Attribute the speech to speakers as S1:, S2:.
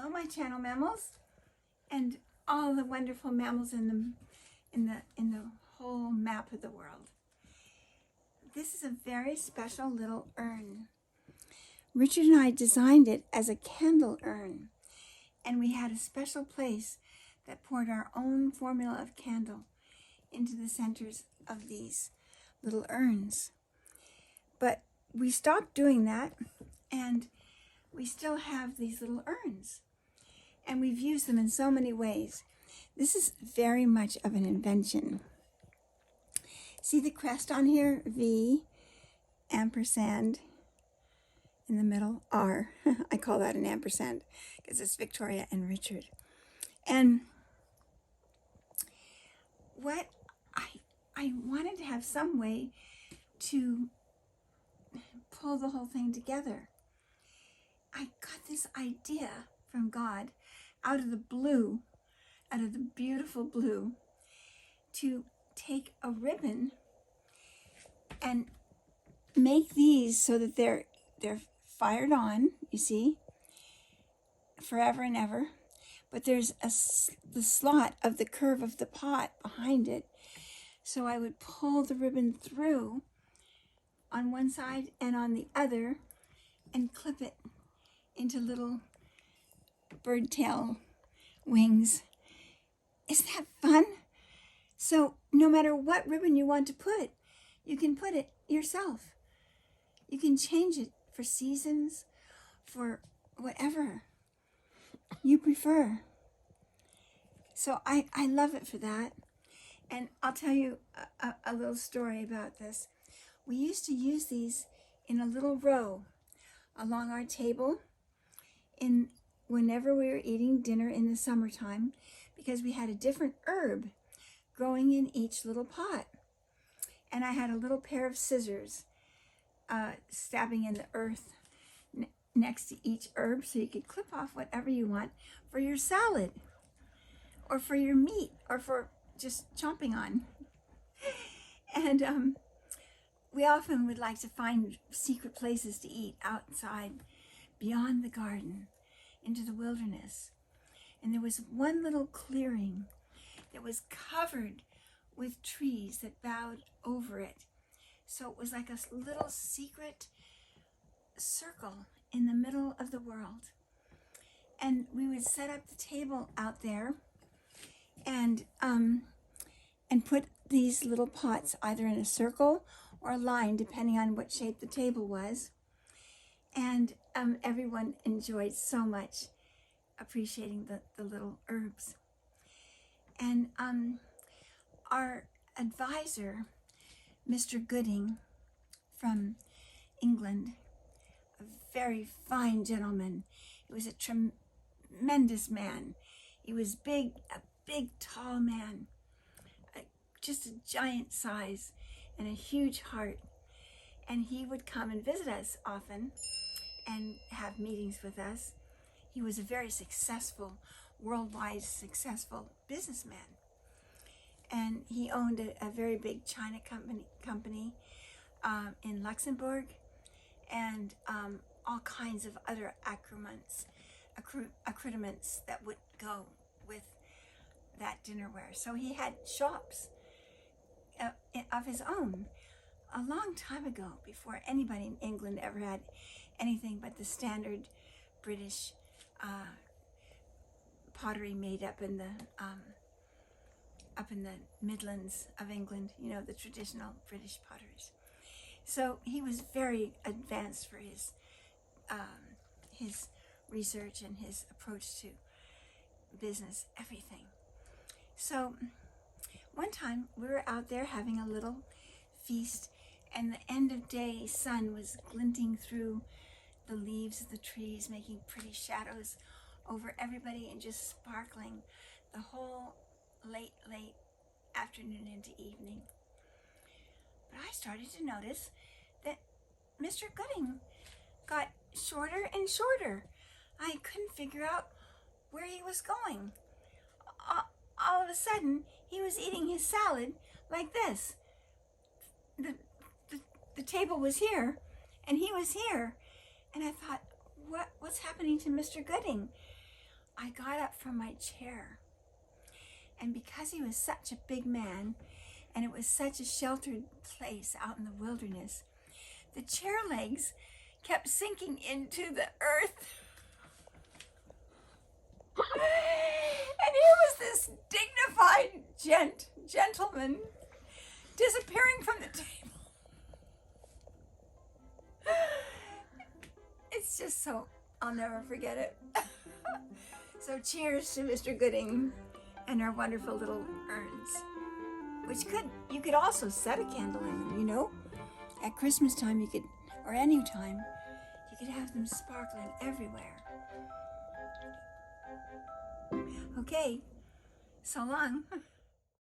S1: Hello, my channel mammals, and all the wonderful mammals in the whole map of the world. This is a very special little urn. Richard and I designed it as a candle urn, and we had a special place that poured our own formula of candle into the centers of these little urns. But we stopped doing that, and we still have these little urns, and we've used them in so many ways. This is very much of an invention. See the crest on here? V, ampersand, in the middle, R. I call that an ampersand because it's Victoria and Richard. And what I wanted to have some way to pull the whole thing together. I got this idea from God out of the blue, out of the beautiful blue, to take a ribbon and make these so that they're fired on, you see, forever and ever. But there's the slot of the curve of the pot behind it. So I would pull the ribbon through on one side and on the other and clip it into little bird tail wings. Isn't that fun? So no matter what ribbon you want to put, you can put it yourself. You can change it for seasons, for whatever you prefer. So I love it for that. And I'll tell you a little story about this. We used to use these in a little row along our table whenever we were eating dinner in the summertime, because we had a different herb growing in each little pot. And I had a little pair of scissors stabbing in the earth next to each herb, so you could clip off whatever you want for your salad or for your meat or for just chomping on. And we often would like to find secret places to eat outside, beyond the garden, into the wilderness. And there was one little clearing that was covered with trees that bowed over it. So it was like a little secret circle in the middle of the world. And we would set up the table out there and put these little pots either in a circle or a line, depending on what shape the table was. And everyone enjoyed so much appreciating the little herbs. And our advisor, Mr. Gooding from England, a very fine gentleman. He was a tremendous man. He was a big, tall man, just a giant size and a huge heart. And he would come and visit us often and have meetings with us. He was a very successful, worldwide successful businessman. And he owned a very big China company in Luxembourg, and all kinds of other accoutrements that would go with that dinnerware. So he had shops of his own a long time ago, before anybody in England ever had anything but the standard British pottery made up in the Midlands of England, you know, the traditional British potteries. So he was very advanced for his research and his approach to business, everything. So one time we were out there having a little feast, and the end of day sun was glinting through the leaves of the trees, making pretty shadows over everybody and just sparkling the whole late afternoon into evening. But I started to notice that Mr. Gooding got shorter and shorter. I couldn't figure out where he was going. All of a sudden, he was eating his salad like this. The table was here, and he was here. And I thought, what's happening to Mr. Gooding? I got up from my chair. And because he was such a big man, and it was such a sheltered place out in the wilderness, the chair legs kept sinking into the earth. And here was this dignified gentleman disappearing from the table. It's just so, I'll never forget it. So cheers to Mr. Gooding and our wonderful little urns, which you could also set a candle in them, you know. At Christmas time, you could, or any time, you could have them sparkling everywhere. Okay, so long.